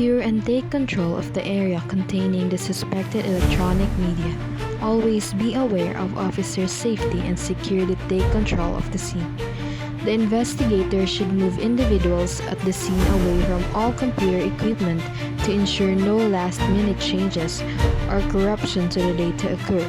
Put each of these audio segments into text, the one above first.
Secure and take control of the area containing the suspected electronic media. Always be aware of officers' safety and securely take control of the scene. The investigator should move individuals at the scene away from all computer equipment to ensure no last-minute changes or corruption to the data occur.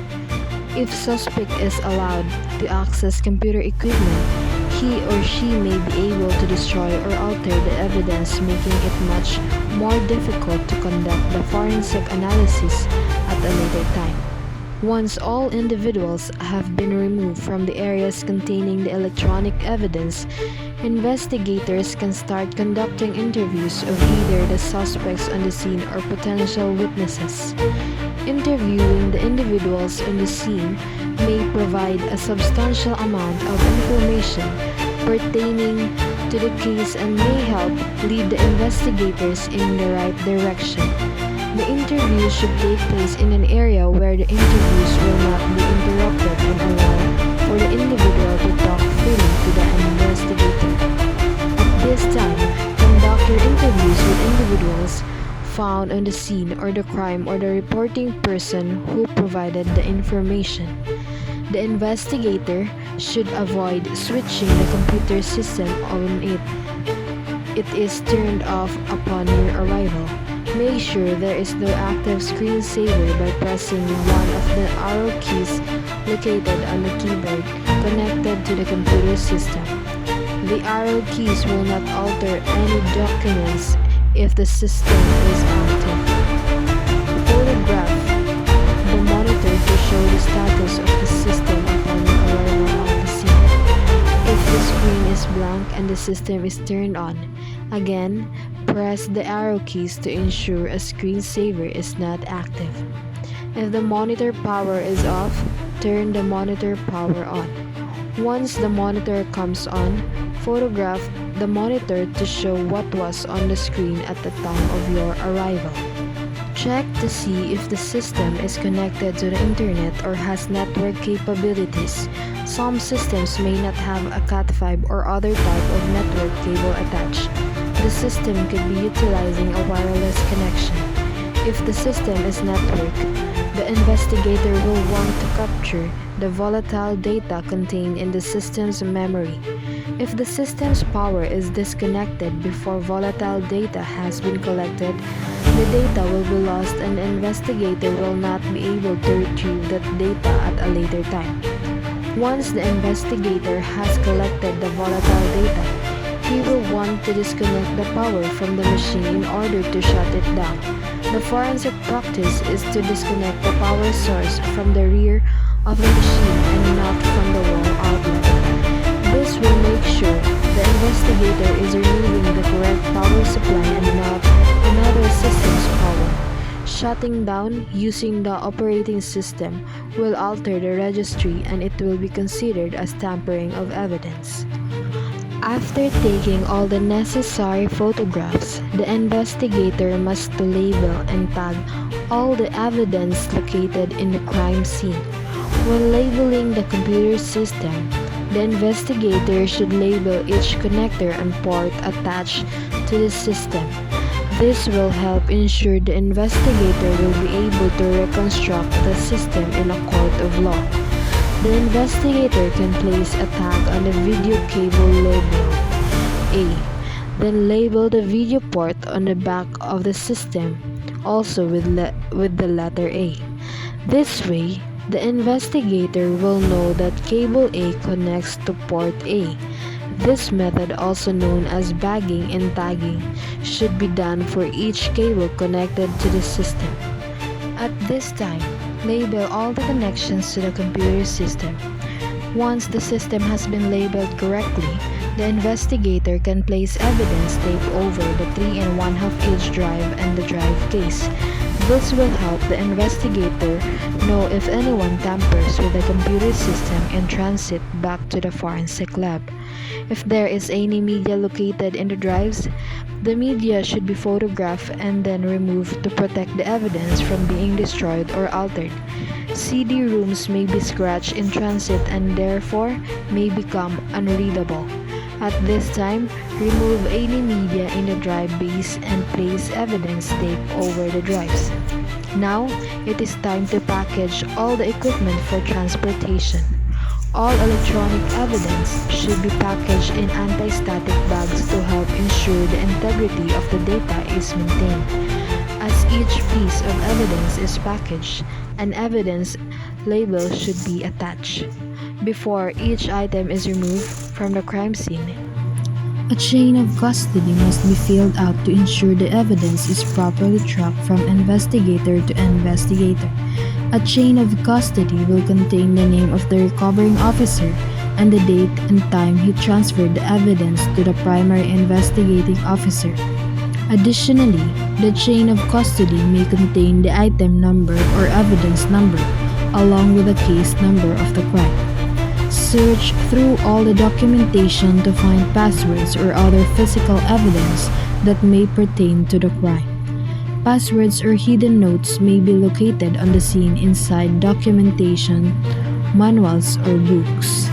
If suspect is allowed to access computer equipment, he or she may be able to destroy or alter the evidence, making it much more difficult to conduct the forensic analysis at a later time. Once all individuals have been removed from the areas containing the electronic evidence, investigators can start conducting interviews of either the suspects on the scene or potential witnesses. Interviewing the individuals on the scene may provide a substantial amount of information pertaining to the case and may help lead the investigators in the right direction. The interview should take place in an area where the interviews will not be interrupted and allow for the individual to talk freely to the investigator. At this time, conduct your interviews with individuals found on the scene or the crime or the reporting person who provided the information. The investigator should avoid switching the computer system on it is turned off upon your arrival. Make sure there is no active screensaver by pressing one of the arrow keys located on the keyboard connected to the computer system. The arrow keys will not alter any documents if the system is active. Photograph the monitor to show the status of the system upon your arrival on the scene. If the screen is blank and the system is turned on, again, press the arrow keys to ensure a screensaver is not active. If the monitor power is off, turn the monitor power on. Once the monitor comes on, photograph the monitor to show what was on the screen at the time of your arrival. Check to see if the system is connected to the internet or has network capabilities. Some systems may not have a Cat5 or other type of network cable attached. The system could be utilizing a wireless connection. If the system is networked, the investigator will want to capture the volatile data contained in the system's memory. If the system's power is disconnected before volatile data has been collected, the data will be lost and the investigator will not be able to retrieve that data at a later time. Once the investigator has collected the volatile data, he will want to disconnect the power from the machine in order to shut it down. The forensic practice is to disconnect the power source from the rear of the machine and not from the wall outlet. This will make sure the investigator is removing the correct power supply and not another system's power. Shutting down using the operating system will alter the registry and it will be considered as tampering of evidence. After taking all the necessary photographs, the investigator must label and tag all the evidence located in the crime scene. When labeling the computer system, the investigator should label each connector and port attached to the system. This will help ensure the investigator will be able to reconstruct the system in a court of law. The investigator can place a tag on the video cable labeled A, then label the video port on the back of the system, also with the letter A. This way, the investigator will know that cable A connects to port A. This method, also known as bagging and tagging, should be done for each cable connected to the system. At this time, label all the connections to the computer system. Once the system has been labeled correctly, the investigator can place evidence tape over the 3 1/2-inch drive and the drive case. This will help the investigator know if anyone tampers with the computer system in transit back to the forensic lab. If there is any media located in the drives, the media should be photographed and then removed to protect the evidence from being destroyed or altered. CD-ROMs may be scratched in transit and therefore may become unreadable. At this time, remove any media in the drive base and place evidence tape over the drives. Now, it is time to package all the equipment for transportation. All electronic evidence should be packaged in anti-static bags to help ensure the integrity of the data is maintained. As each piece of evidence is packaged, an evidence label should be attached before each item is removed from the crime scene. A chain of custody must be filled out to ensure the evidence is properly tracked from investigator to investigator. A chain of custody will contain the name of the recovering officer and the date and time he transferred the evidence to the primary investigating officer. Additionally, the chain of custody may contain the item number or evidence number along with the case number of the crime. Search through all the documentation to find passwords or other physical evidence that may pertain to the crime. Passwords or hidden notes may be located on the scene inside documentation, manuals, or books.